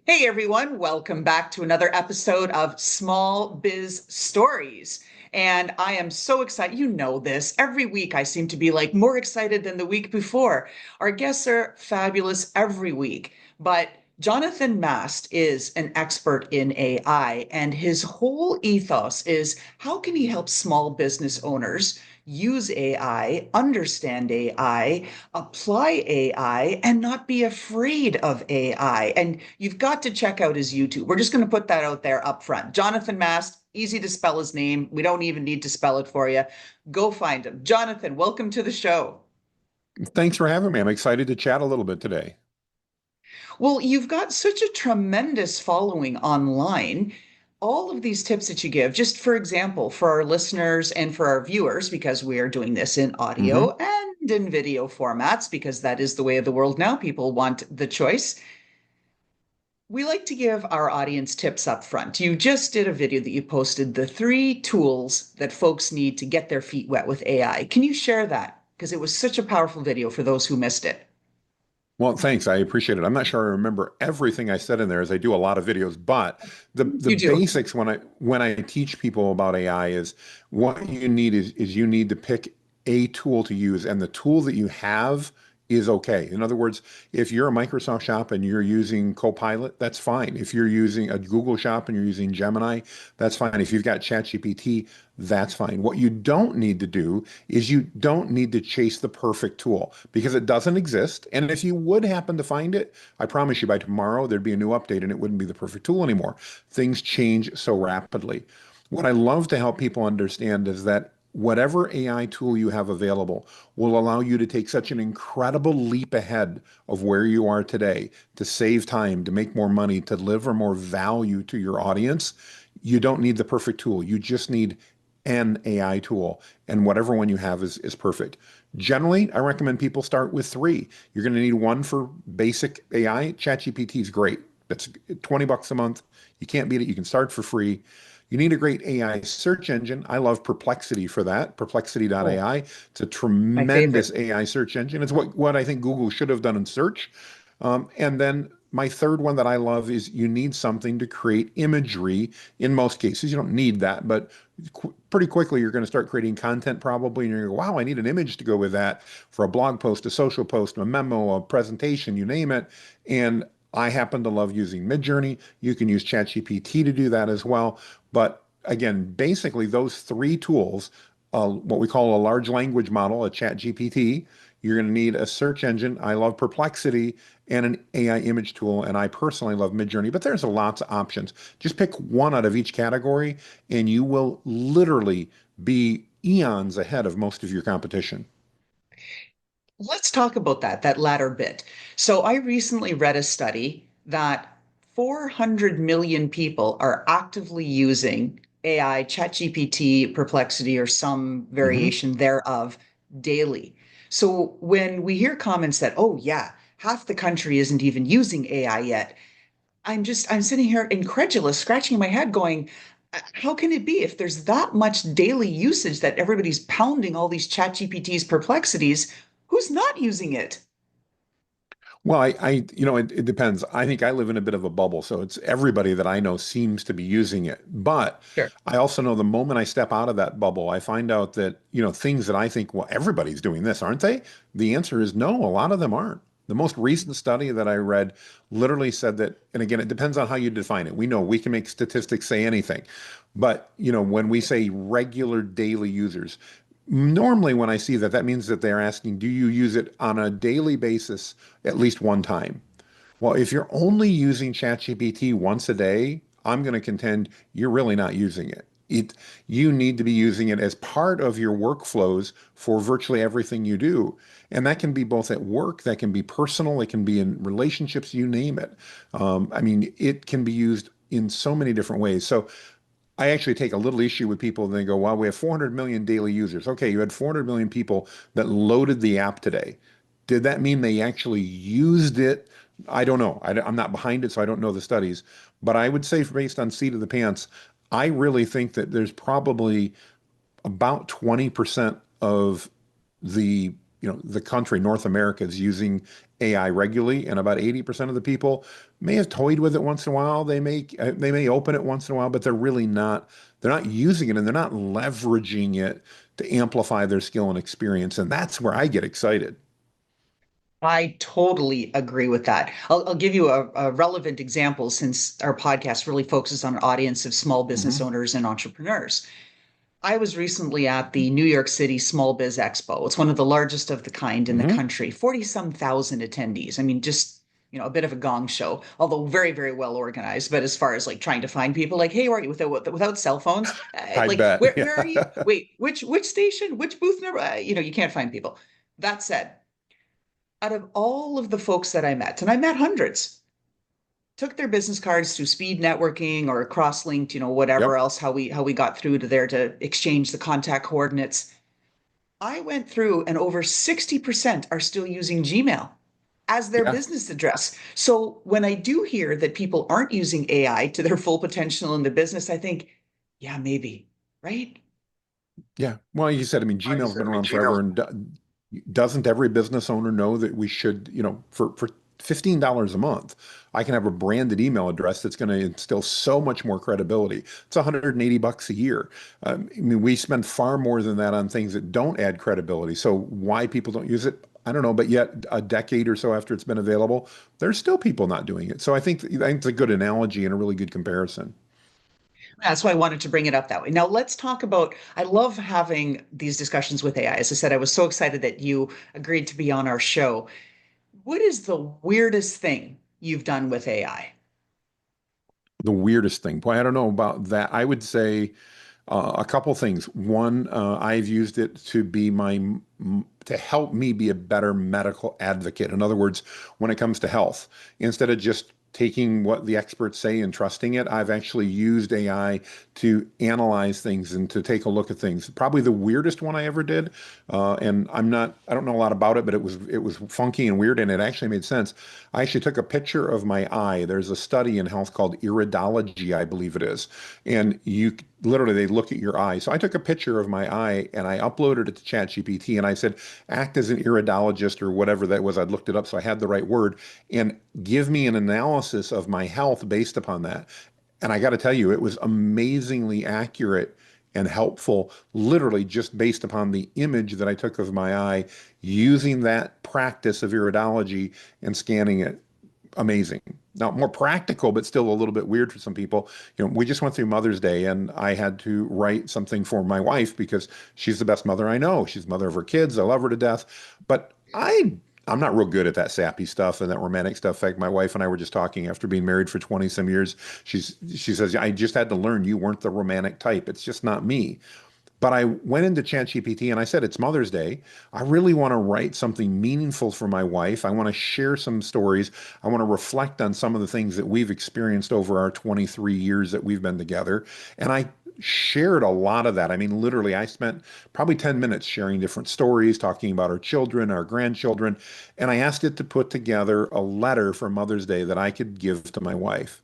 Hey everyone, welcome back to another episode of Small Biz Stories. And I am so excited. You know this. Every week I seem to be like more excited than the week before. Our guests are fabulous every week. But Jonathan Mast is an expert in AI, and his whole ethos is how can he help small business owners use AI, understand AI, apply AI, and not be afraid of AI. And you've got to check out his YouTube. We're just going to put that out there up front. Jonathan Mast, easy to spell his name. We don't even need to spell it for you. Go find him. Jonathan, welcome to the show. Thanks for having me. I'm excited to chat a little bit today. Well, you've got such a tremendous following online. All of these tips that you give, just for example, for our listeners and for our viewers, because we are doing this in hmm audio and in video formats, because that is the way of the world now. People want the choice. We like to give our audience tips up front. You just did a video that you posted, the 3 tools that folks need to get their feet wet with AI. Can you share that? Because it was such a powerful video for those who missed it. Well, thanks. I appreciate it. I'm not sure I remember everything I said in there as I do a lot of videos, but the You do. basics when I teach people about AI is what you need is you need to pick a tool to use, and the tool that you have is okay. In other words, if you're a Microsoft shop and you're using Copilot, that's fine. If you're using a Google shop and you're using Gemini, that's fine. If you've got ChatGPT, that's fine. What you don't need to do is you don't need to chase the perfect tool because it doesn't exist. And if you would happen to find it, I promise you by tomorrow there'd be a new update and it wouldn't be the perfect tool anymore. Things change so rapidly. What I love to help people understand is that whatever AI tool you have available will allow you to take such an incredible leap ahead of where you are today to save time, to make more money, to deliver more value to your audience. You don't need the perfect tool. You just need an AI tool, and whatever one you have is perfect. Generally, I recommend people start with three. You're going to need one for basic AI. ChatGPT is great. That's $20 a month. You can't beat it. You can start for free. You need a great AI search engine. I love Perplexity for that. Oh, Perplexity.ai. It's a my favorite. tremendous AI search engine. It's what I think Google should have done in search. And then my third one that I love is you need something to create imagery. In most cases, you don't need that, but pretty quickly you're going to start creating content probably, and you're going to go, wow, I need an image to go with that for a blog post, a social post, a memo, a presentation, you name it. And I happen to love using Midjourney. You can use ChatGPT to do that as well. But again, basically those three tools, what we call a large language model, a ChatGPT, you're going to need a search engine. I love Perplexity and an AI image tool. And I personally love Midjourney, but there's lots of options. Just pick one out of each category and you will literally be eons ahead of most of your competition. Let's talk about that latter bit. So I recently read a study that 400 million people are actively using AI, ChatGPT, Perplexity, or some Mhm. variation thereof daily. So when we hear comments that, oh yeah, half the country isn't even using AI yet, I'm sitting here incredulous, scratching my head, going, how can it be if there's that much daily usage that everybody's pounding all these chat GPTs, perplexities, who's not using it? Well, it depends. I think I live in a bit of a bubble, so it's everybody that I know seems to be using it. But Sure. I also know the moment I step out of that bubble, I find out that, things that I think, well, everybody's doing this, aren't they? The answer is no, a lot of them aren't. The most recent study that I read literally said that, and again, it depends on how you define it. We know we can make statistics say anything. But, when we say regular daily users, normally, when I see that, that means that they're asking, do you use it on a daily basis at least one time? Well, if you're only using ChatGPT once a day, I'm going to contend you're really not using it. You need to be using it as part of your workflows for virtually everything you do. And that can be both at work, that can be personal, it can be in relationships, you name it. I mean, it can be used in so many different ways. So I actually take a little issue with people and they go, well, we have 400 million daily users. Okay, you had 400 million people that loaded the app today. Did that mean they actually used it? I don't know. I'm not behind it, so I don't know the studies. But I would say, based on seat of the pants, I really think that there's probably about 20% of the the country, North America, is using AI regularly, and about 80% of the people may have toyed with it once in a while. They may open it once in a while, but they're not using it and they're not leveraging it to amplify their skill and experience. And that's where I get excited. I totally agree with that. I'll give you a relevant example since our podcast really focuses on an audience of small business Hmm. owners and entrepreneurs. I was recently at the New York City Small Biz Expo. It's one of the largest of the kind in the Hmm. country, 40 some thousand attendees. I mean, just, a bit of a gong show, although very, very well organized. But as far as like trying to find people, like, hey, where are you without cell phones? I Like, bet. where are you? Yeah. Wait, which station? Which booth number? You can't find people. That said, out of all of the folks that I met, and I met hundreds, took their business cards through speed networking or cross-linked, whatever Yep. else, how we got through to there to exchange the contact coordinates. I went through and over 60% are still using Gmail as their Yeah. business address. So when I do hear that people aren't using AI to their full potential in the business, I think, yeah, maybe, right? Yeah. Well, you said, I mean, Like you Gmail's said, been I mean, around Gmail. forever, and doesn't every business owner know that we should, for $15 a month, I can have a branded email address that's going to instill so much more credibility. It's $180 a year. I mean, we spend far more than that on things that don't add credibility. So why people don't use it, I don't know. But yet, a decade or so after it's been available, there's still people not doing it. So I think it's a good analogy and a really good comparison. That's why I wanted to bring it up that way. Now, let's talk about. I love having these discussions with AI. As I said, I was so excited that you agreed to be on our show. What is the weirdest thing you've done with AI? The weirdest thing. Boy, I don't know about that. I would say a couple things. One, I've used it to help me be a better medical advocate. In other words, when it comes to health, instead of just taking what the experts say and trusting it, I've actually used AI to analyze things and to take a look at things. Probably the weirdest one I ever did, and I don't know a lot about it, but it was funky and weird, and it actually made sense. I actually took a picture of my eye. There's a study in health called iridology, I believe it is, and you literally they look at your eye. So I took a picture of my eye and I uploaded it to ChatGPT and I said, act as an iridologist or whatever that was. I'd looked it up so I had the right word and give me an analysis of my health based upon that. And I got to tell you, it was amazingly accurate and helpful, literally just based upon the image that I took of my eye using that practice of iridology and scanning it. Amazing. Now, more practical, but still a little bit weird for some people. We just went through Mother's Day and I had to write something for my wife because she's the best mother I know. She's the mother of her kids. I love her to death. But I'm not real good at that sappy stuff and that romantic stuff. In fact, my wife and I were just talking after being married for 20 some years. She says, I just had to learn you weren't the romantic type. It's just not me. But I went into ChatGPT and I said, it's Mother's Day. I really want to write something meaningful for my wife. I want to share some stories. I want to reflect on some of the things that we've experienced over our 23 years that we've been together. And I shared a lot of that. I mean, literally, I spent probably 10 minutes sharing different stories, talking about our children, our grandchildren. And I asked it to put together a letter for Mother's Day that I could give to my wife.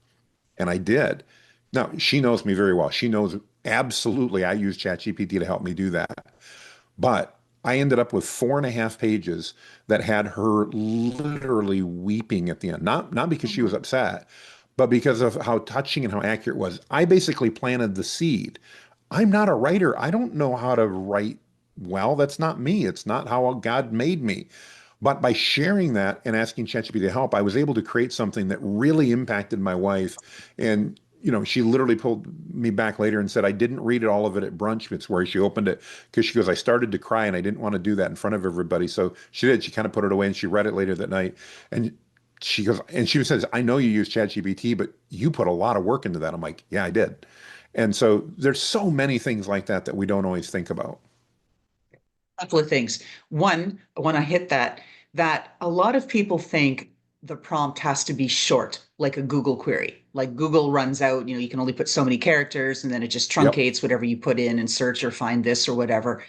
And I did. Now, she knows me very well. She knows absolutely I use ChatGPT to help me do that. But I ended up with 4.5 pages that had her literally weeping at the end. Not because she was Mhm. upset, but because of how touching and how accurate it was. I basically planted the seed. I'm not a writer. I don't know how to write well. That's not me. It's not how God made me. But by sharing that and asking ChatGPT to help, I was able to create something that really impacted my wife. And, she literally pulled me back later and said, I didn't read all of it at brunch. It's where she opened it because she goes, I started to cry and I didn't want to do that in front of everybody. So she did. She kind of put it away and she read it later that night. And she goes, and she says, I know you use ChatGPT, but you put a lot of work into that. I'm like, yeah, I did. And so there's so many things like that that we don't always think about. Couple of things. One, when I hit that a lot of people think the prompt has to be short, like a Google query. Like Google runs out, you can only put so many characters and then it just Yep. truncates whatever you put in and search or find this or whatever.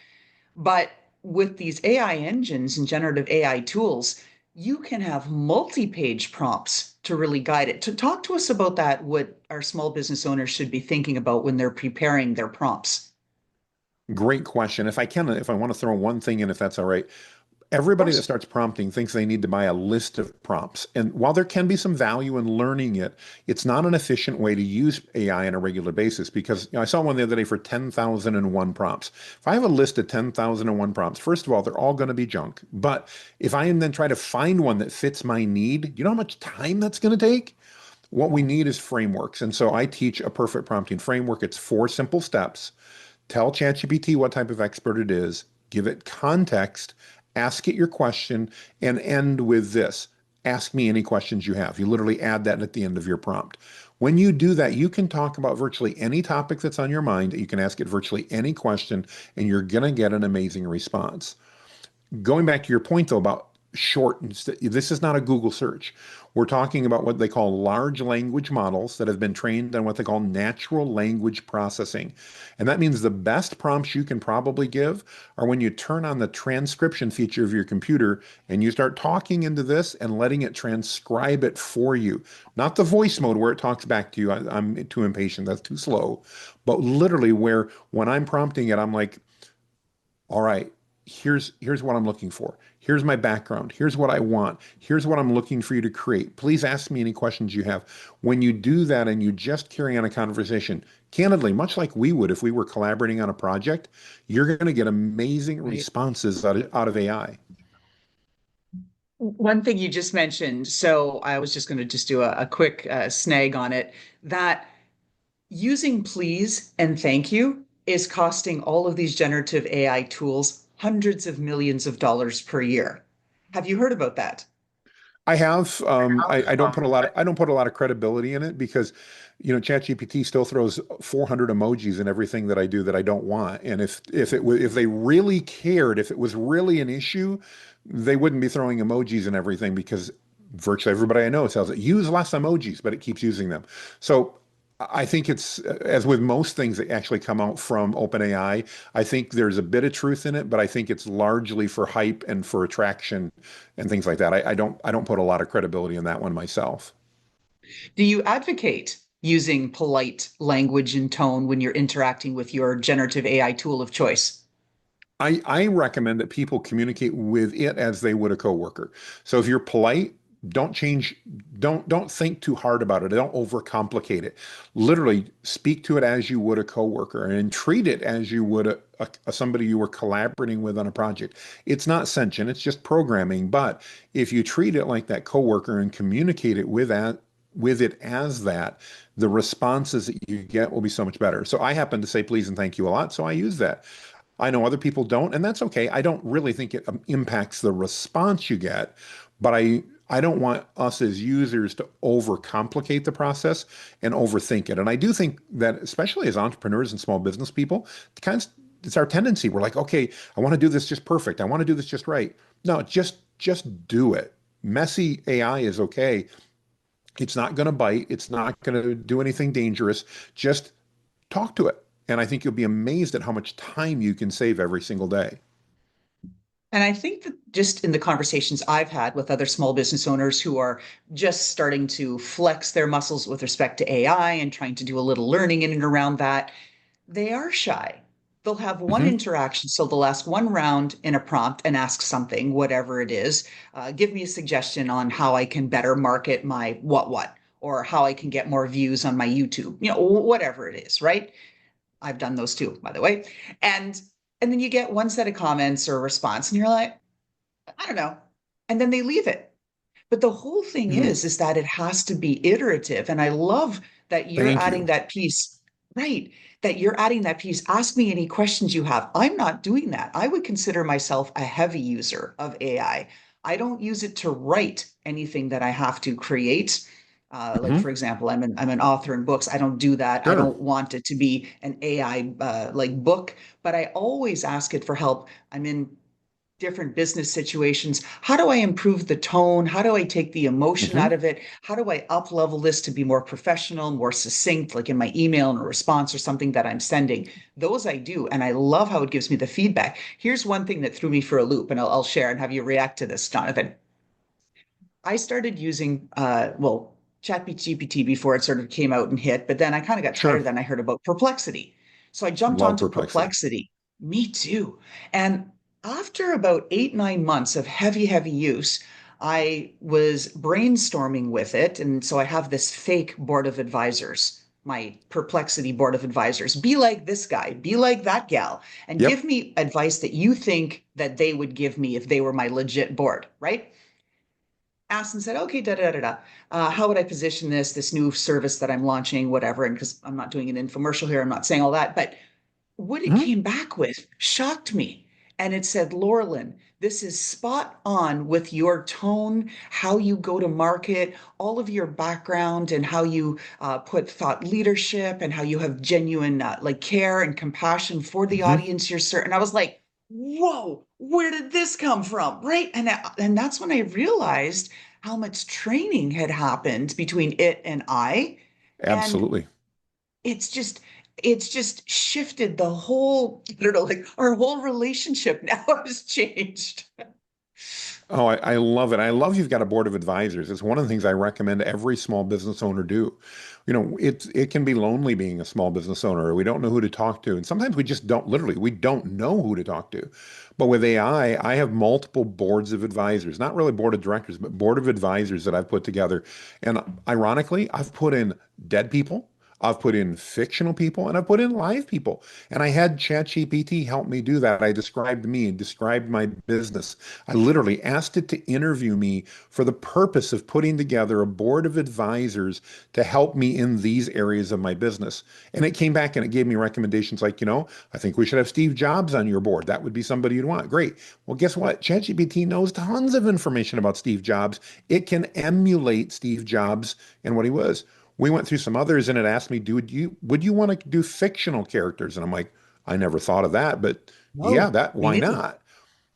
But with these AI engines and generative AI tools, you can have multi-page prompts to really guide it. To talk to us about that, what our small business owners should be thinking about when they're preparing their prompts. Great question. If I want to throw one thing in, if that's all right, Of Everybody that course. starts prompting thinks they need to buy a list of prompts. And while there can be some value in learning it, it's not an efficient way to use AI on a regular basis because I saw one the other day for 10,001 prompts. If I have a list of 10,001 prompts, first of all, they're all going to be junk. But if I then try to find one that fits my need, you know how much time that's going to take? What we need is frameworks. And so I teach a perfect prompting framework. It's 4 simple steps. Tell ChatGPT what type of expert it is, give it context, ask it your question, and end with this. Ask me any questions you have. You literally add that at the end of your prompt. When you do that, you can talk about virtually any topic that's on your mind. You can ask it virtually any question, and you're going to get an amazing response. Going back to your point though about short, this is not a Google search. We're talking about what they call large language models that have been trained on what they call natural language processing. And that means the best prompts you can probably give are when you turn on the transcription feature of your computer and you start talking into this and letting it transcribe it for you. Not the voice mode where it talks back to you. I'm too impatient. That's too slow. But literally where when I'm prompting it, I'm like, all right, here's what I'm looking for. Here's my background. Here's what I want. Here's what I'm looking for you to create. Please ask me any questions you have. When you do that and you just carry on a conversation, candidly, much like we would if we were collaborating on a project, you're going to get amazing Right. responses out of AI. One thing you just mentioned, so I was just going to just do a quick snag on it, that using please and thank you is costing all of these generative AI tools hundreds of millions of dollars per year. Have you heard about that? I have. I don't put a lot. I don't put a lot of credibility in it because, ChatGPT still throws 400 emojis in everything that I do that I don't want. And if they really cared, if it was really an issue, they wouldn't be throwing emojis and everything because virtually everybody I know tells it use less emojis, but it keeps using them. So I think it's as with most things that actually come out from OpenAI. I think there's a bit of truth in it, but I think it's largely for hype and for attraction and things like that. I don't put a lot of credibility in that one myself. Do you advocate using polite language and tone when you're interacting with your generative AI tool of choice? I recommend that people communicate with it as they would a coworker. So if you're polite, don't change, don't think too hard about it. Don't overcomplicate it. Literally speak to it as you would a coworker and treat it as you would somebody you were collaborating with on a project. It's not sentient, it's just programming. But if you treat it like that coworker and communicate it with it as that, the responses that you get will be so much better. So I happen to say please and thank you a lot, so I use that. I know other people don't, and that's okay. I don't really think it impacts the response you get, but I don't want us as users to overcomplicate the process and overthink it. And I do think that, especially as entrepreneurs and small business people, it's our tendency. We're like, okay, I want to do this just perfect. I want to do this just right. No, just do it. Messy AI is okay. It's not going to bite. It's not going to do anything dangerous. Just talk to it. And I think you'll be amazed at how much time you can save every single day. And I think that just in the conversations I've had with other small business owners who are just starting to flex their muscles with respect to AI and trying to do a little learning in and around that, they are shy. They'll have one Hmm. interaction, so they'll ask one round in a prompt and ask something, whatever it is. Give me a suggestion on how I can better market my what, or how I can get more views on my YouTube, whatever it is, right? I've done those too, by the way. And and then you get one set of comments or a response, and you're like, I don't know. And then they leave it. But the whole thing Hmm. is that it has to be iterative. And I love that you're Thank adding you. that piece, right? That you're adding that piece. Ask me any questions you have. I'm not doing that. I would consider myself a heavy user of AI. I don't use it to write anything that I have to create. Like Hmm. for example, I'm an author in books. I don't do that. I Sure. don't want it to be an AI like book, but I always ask it for help. I'm in different business situations. How do I improve the tone? How do I take the emotion out Hmm. of it? How do I up level this to be more professional, more succinct, like in my email and a response or something that I'm sending? Those I do. And I love how it gives me the feedback. Here's one thing that threw me for a loop, and I'll share and have you react to this, Jonathan. I started using, ChatGPT before it sort of came out and hit, but then I kind of got tired Sure. of that and I heard about Perplexity. So I jumped Love onto perplexity. Perplexity. Me too. And after about 8, 9 months of heavy, heavy use, I was brainstorming with it. And so I have this fake board of advisors, my perplexity board of advisors. Be like this guy, be like that gal, and give Yep. me advice that you think that they would give me if they were my legit board, right? Asked and said, okay, da da da da. How would I position this new service that I'm launching, whatever? And because I'm not doing an infomercial here, I'm not saying all that, but what it Mhm. came back with shocked me. And it said, Laurelyn, this is spot on with your tone, how you go to market, all of your background, and how you put thought leadership and how you have genuine like care and compassion for the Mhm. audience you're serving. And I was like, whoa, where did this come from? Right. And that's when I realized how much training had happened between it and I. And Absolutely. it's just it's just shifted the whole, I don't know, like our whole relationship now has changed. Oh, I love it. I love you've got a board of advisors. It's one of the things I recommend every small business owner do. It can be lonely being a small business owner. We don't know who to talk to. And sometimes we just don't, literally, we don't know who to talk to. But with AI, I have multiple boards of advisors, not really board of directors, but board of advisors that I've put together. And ironically, I've put in dead people. I've put in fictional people and I've put in live people. And I had ChatGPT help me do that. I described me and described my business. I literally asked it to interview me for the purpose of putting together a board of advisors to help me in these areas of my business. And it came back and it gave me recommendations like, I think we should have Steve Jobs on your board. That would be somebody you'd want. Great. Well, guess what? ChatGPT knows tons of information about Steve Jobs. It can emulate Steve Jobs and what he was. We went through some others and it asked me, would you want to do fictional characters? And I'm like, I never thought of that, but yeah, No, that me why neither. not?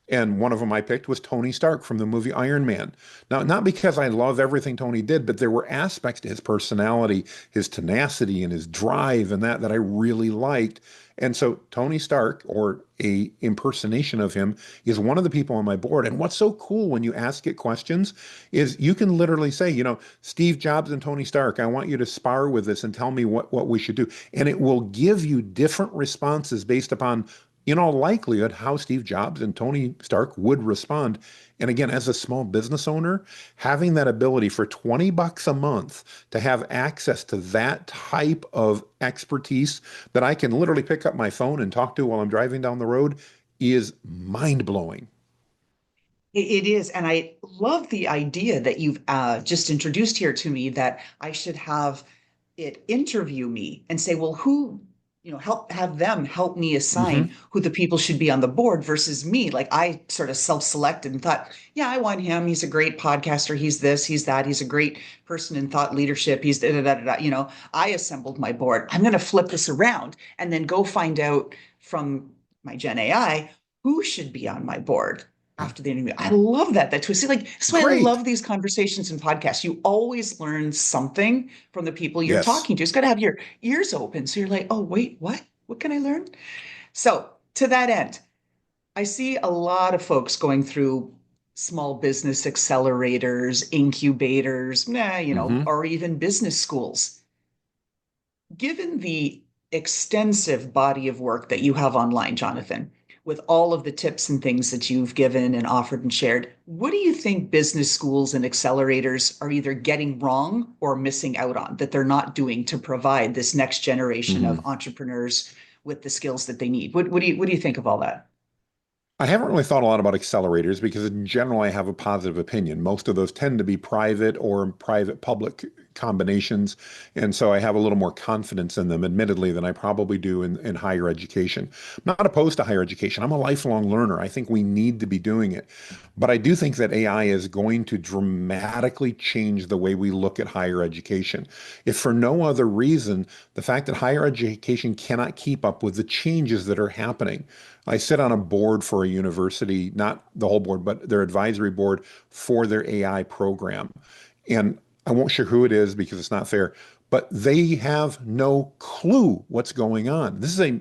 And one of them I picked was Tony Stark from the movie Iron Man. Now, not because I love everything Tony did, but there were aspects to his personality, his tenacity, and his drive, and that I really liked. And so Tony Stark, or a impersonation of him, is one of the people on my board. And what's so cool when you ask it questions is you can literally say, Steve Jobs and Tony Stark, I want you to spar with this and tell me what we should do. And it will give you different responses based upon in all likelihood, how Steve Jobs and Tony Stark would respond. And again, as a small business owner, having that ability for 20 bucks a month to have access to that type of expertise that I can literally pick up my phone and talk to while I'm driving down the road is mind blowing. It is. And I love the idea that you've just introduced here to me that I should have it interview me and say, well, who, have them help me assign Hmm. who the people should be on the board versus me. Like I sort of self-selected and thought, yeah, I want him. He's a great podcaster. He's this, he's that. He's a great person in thought leadership. He's da da da da. I assembled my board. I'm going to flip this around and then go find out from my Gen AI who should be on my board after the interview. I love that twist. See, like that's why I Great. love these conversations and podcasts. You always learn something from the people you're Yes. talking to. It's got to have your ears open. So you're like, oh, wait, what? What can I learn? So to that end, I see a lot of folks going through small business accelerators, incubators, Hmm. or even business schools. Given the extensive body of work that you have online, Jonathan, with all of the tips and things that you've given and offered and shared, what do you think business schools and accelerators are either getting wrong or missing out on that they're not doing to provide this next generation of Hmm. entrepreneurs with the skills that they need? What do you think of all that? I haven't really thought a lot about accelerators because in general I have a positive opinion. Most of those tend to be private or private public combinations. And so I have a little more confidence in them, admittedly, than I probably do in higher education. I'm not opposed to higher education. I'm a lifelong learner. I think we need to be doing it. But I do think that AI is going to dramatically change the way we look at higher education. If for no other reason, the fact that higher education cannot keep up with the changes that are happening. I sit on a board for a university, not the whole board, but their advisory board for their AI program. And I won't share who it is because it's not fair, but they have no clue what's going on. This is a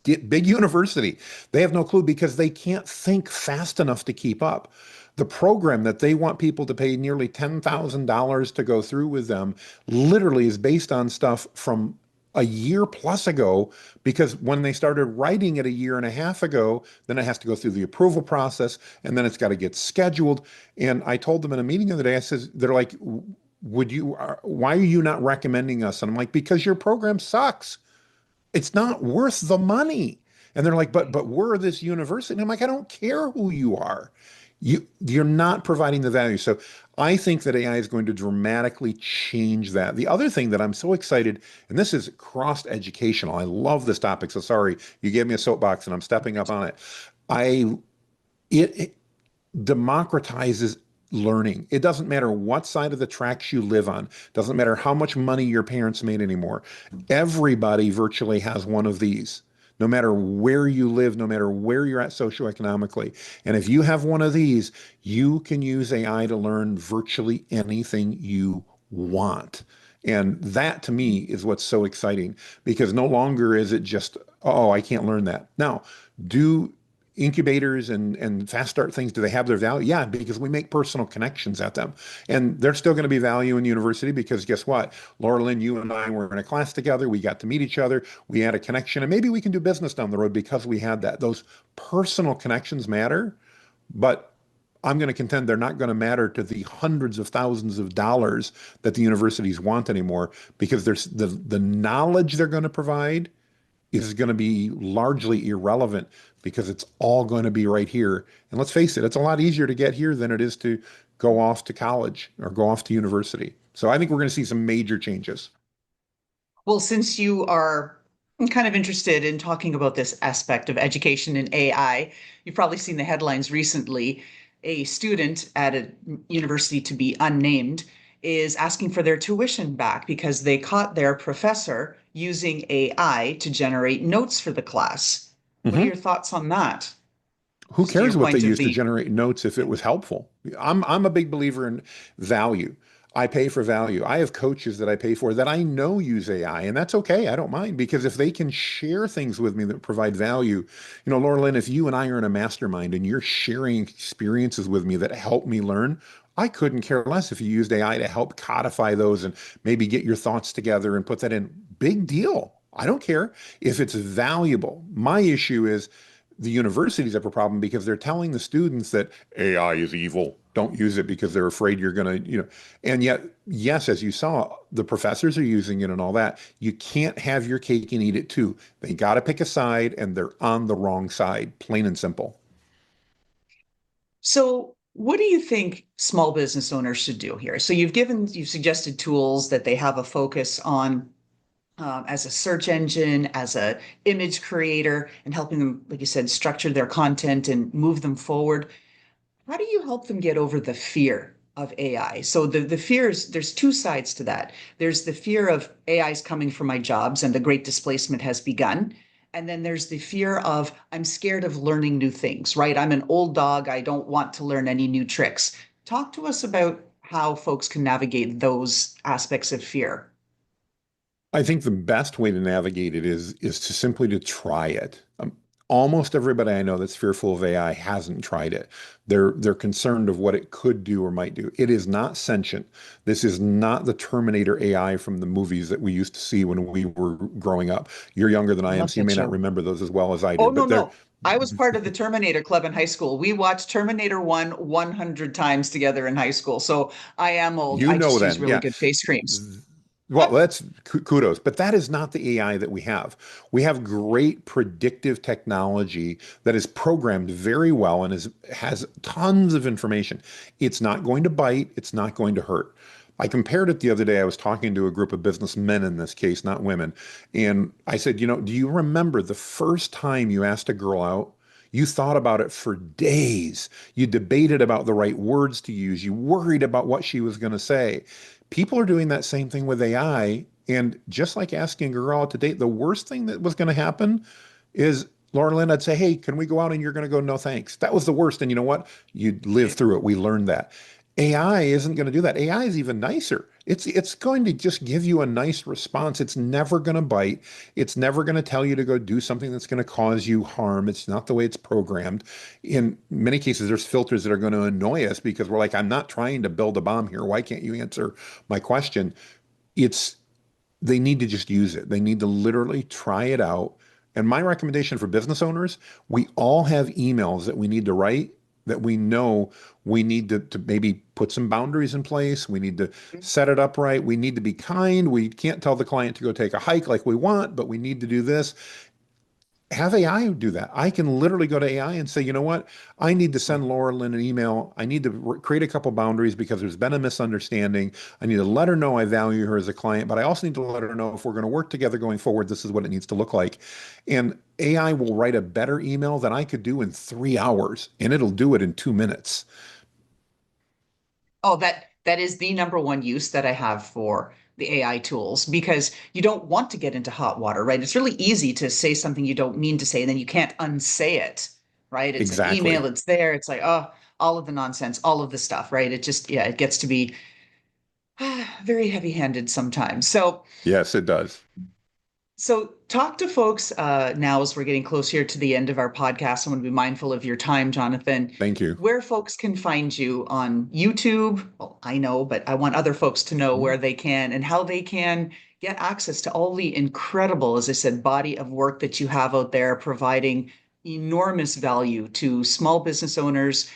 big university. They have no clue because they can't think fast enough to keep up. The program that they want people to pay nearly $10,000 to go through with them literally is based on stuff from a year plus ago, because when they started writing it a year and a half ago, then it has to go through the approval process and then it's got to get scheduled. And I told them in a meeting the other day, I says, they're like, why are you not recommending us? And I'm like, because your program sucks. It's not worth the money. And they're like, but we're this university. And I'm like, I don't care who you are. You're not providing the value. So I think that AI is going to dramatically change that. The other thing that I'm so excited, and this is cross educational. I love this topic. So sorry, you gave me a soapbox and I'm stepping up on it. I it democratizes learning. It doesn't matter what side of the tracks you live on. Doesn't matter how much money your parents made anymore. Everybody virtually has one of these, no matter where you live, no matter where you're at socioeconomically. And if you have one of these, you can use AI to learn virtually anything you want. And that to me is what's so exciting because no longer is it just, oh, I can't learn that. Now, do incubators and fast start things, do they have their value? Yeah, because we make personal connections at them. And there's still going to be value in the university because guess what? Laura Lynn, you and I were in a class together. We got to meet each other. We had a connection, and maybe we can do business down the road because we had that. Those personal connections matter, but I'm going to contend they're not going to matter to the hundreds of thousands of dollars that the universities want anymore because there's the knowledge they're going to provide is going to be largely irrelevant because it's all going to be right here. And let's face it, it's a lot easier to get here than it is to go off to college or go off to university. So I think we're going to see some major changes. Well, since you are kind of interested in talking about this aspect of education and AI, you've probably seen the headlines recently. A student at a university to be unnamed is asking for their tuition back because they caught their professor using AI to generate notes for the class. What are your Mhm. thoughts on that? Who Just to your cares what they point of use to the, generate notes if it was helpful? I'm a big believer in value. I pay for value. I have coaches that I pay for that I know use AI, and that's okay. I don't mind because if they can share things with me that provide value, Laura Lynn, if you and I are in a mastermind and you're sharing experiences with me that help me learn, I couldn't care less if you used AI to help codify those and maybe get your thoughts together and put that in. Big deal. I don't care if it's valuable. My issue is the universities have a problem because they're telling the students that AI is evil. Don't use it because they're afraid you're going to. And yet, yes, as you saw, the professors are using it and all that. You can't have your cake and eat it too. They got to pick a side and they're on the wrong side, plain and simple. so what do you think small business owners should do here? So you've suggested tools that they have a focus on as a search engine, as a image creator, and helping them, like you said, structure their content and move them forward. How do you help them get over the fear of AI? So the fears, there's two sides to that. There's the fear of AI is coming for my jobs and the great displacement has begun. And then there's the fear of I'm scared of learning new things, right? I'm an old dog. I don't want to learn any new tricks. Talk to us about how folks can navigate those aspects of fear. I think the best way to navigate it is to simply to try it. Almost everybody I know that's fearful of AI hasn't tried it. They're concerned of what it could do or might do. It is not sentient. This is not the Terminator AI from the movies that we used to see when we were growing up. You're younger than I I am, love so you that may not show. remember those as well as I Oh, do. no, But they're no. I was part of the Terminator Club in high school. We watched Terminator 1 100 times together in high school. So I am old. you I know just use then, really yeah. good face creams. Well, that's kudos, but that is not the AI that we have. We have great predictive technology that is programmed very well and has tons of information. It's not going to bite, it's not going to hurt. I compared it the other day. I was talking to a group of businessmen in this case, not women. And I said, do you remember the first time you asked a girl out? You thought about it for days. You debated about the right words to use. You worried about what she was going to say. People are doing that same thing with AI. And just like asking a girl out to date, the worst thing that was going to happen is Lauren Lynn, I'd say, hey, can we go out? And you're going to go, no, thanks. That was the worst. And you know what? You'd live through it. We learned that. AI isn't going to do that. AI is even nicer. It's going to just give you a nice response. It's never going to bite. It's never going to tell you to go do something that's going to cause you harm. It's not the way it's programmed. In many cases, there's filters that are going to annoy us because we're like, I'm not trying to build a bomb here. Why can't you answer my question? It's they need to just use it. They need to literally try it out. And my recommendation for business owners, we all have emails that we need to write that we know we need to maybe put some boundaries in place. We need to set it up right. We need to be kind. We can't tell the client to go take a hike like we want, but we need to do this. Have AI do that. I can literally go to AI and say, you know what? I need to send Laura Lynn an email. I need to create a couple boundaries because there's been a misunderstanding. I need to let her know I value her as a client, but I also need to let her know if we're going to work together going forward, this is what it needs to look like. And AI will write a better email than I could do in 3 hours, and it'll do it in 2 minutes. Oh, that is the number one use that I have for the AI tools because you don't want to get into hot water, right? It's really easy to say something you don't mean to say, and then you can't unsay it, right? It's an email, Exactly. it's there, it's like, oh, all of the nonsense, all of the stuff, right? It just, yeah, it gets to be very heavy-handed sometimes. Yes, it does. So, talk to folks now as we're getting closer to the end of our podcast. I want to be mindful of your time, Jonathan. Thank you. Where folks can find you on YouTube. Well, I know, but I want other folks to know Mhm. where they can and how they can get access to all the incredible, as I said, body of work that you have out there, providing enormous value to small business owners,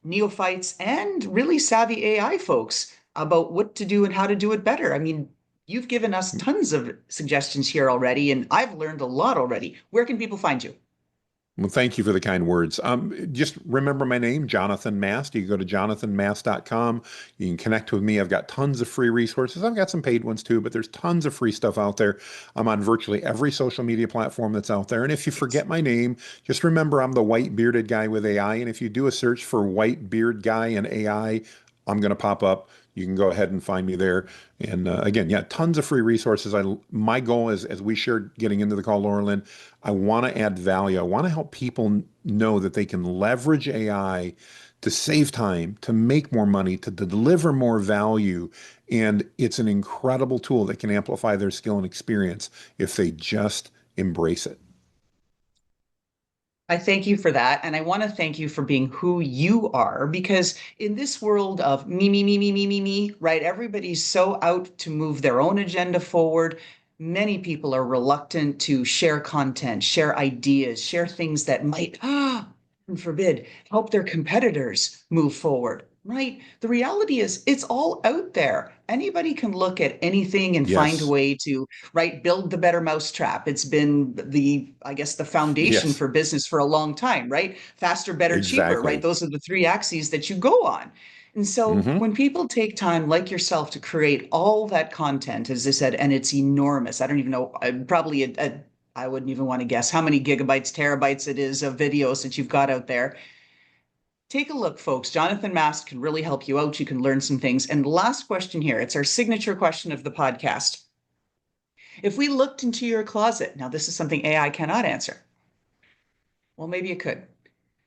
neophytes, and really savvy AI folks about what to do and how to do it better. I mean, you've given us tons of suggestions here already, and I've learned a lot already. Where can people find you? Well, thank you for the kind words. Just remember my name, Jonathan Mast. You can go to jonathanmast.com. You can connect with me. I've got tons of free resources. I've got some paid ones too, but there's tons of free stuff out there. I'm on virtually every social media platform that's out there. And if you forget my name, just remember I'm the white bearded guy with AI. And if you do a search for white beard guy and AI, I'm going to pop up. You can go ahead and find me there. And again, yeah, tons of free resources. My goal is, as we shared getting into the call, Laura Lynn, I want to add value. I want to help people know that they can leverage AI to save time, to make more money, to deliver more value. And it's an incredible tool that can amplify their skill and experience if they just embrace it. I thank you for that. And I want to thank you for being who you are because in this world of me, right? Everybody's so out to move their own agenda forward. Many people are reluctant to share content, share ideas, share things that might, heaven forbid, help their competitors move forward, right? The reality is it's all out there. Anybody can look at anything and find a Yes. way to, right, build the better mousetrap. It's been the, I guess, the foundation Yes. for business for a long time, right? Faster, better, cheaper, right? Exactly. Those are the three axes that you go on. And so Hmm. when people take time like yourself to create all that content, as I said, and it's enormous, I don't even know, probably I wouldn't even want to guess how many gigabytes, terabytes it is of videos that you've got out there. Take a look, folks. Jonathan Mast can really help you out. You can learn some things. And last question here, it's our signature question of the podcast. If we looked into your closet, now this is something AI cannot answer. Well, maybe it could.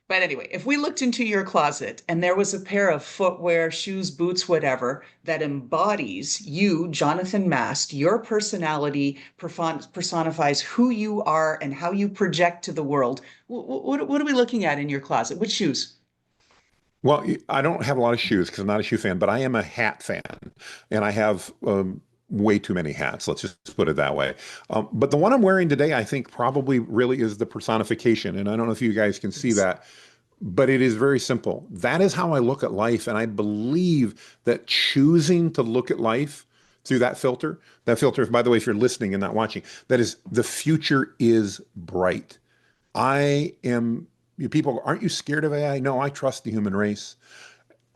But anyway, if we looked into your closet and there was a pair of footwear, shoes, boots, whatever, that embodies you, Jonathan Mast, your personality, personifies who you are and how you project to the world, what are we looking at in your closet? Which shoes? Well, I don't have a lot of shoes because I'm not a shoe fan, but I am a hat fan, and I have way too many hats. Let's just put it that way. But the one I'm wearing today, I think probably really is the personification, and I don't know if you guys can see Yes. that, but it is very simple. That is how I look at life, and I believe that choosing to look at life through that filter, by the way, if you're listening and not watching, that is the future is bright. I am, you people, aren't you scared of AI? No, I trust the human race.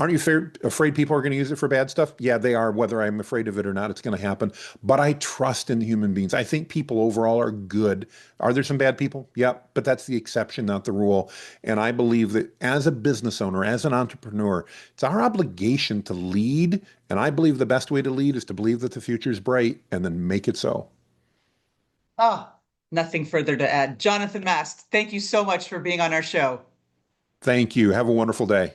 Aren't you afraid people are going to use it for bad stuff? Yeah, they are. Whether I'm afraid of it or not, it's going to happen. But I trust in human beings. I think people overall are good. Are there some bad people? Yep, but that's the exception, not the rule. And I believe that as a business owner, as an entrepreneur, it's our obligation to lead. And I believe the best way to lead is to believe that the future is bright and then make it so. Ah, nothing further to add. Jonathan Mast, thank you so much for being on our show. Thank you. Have a wonderful day.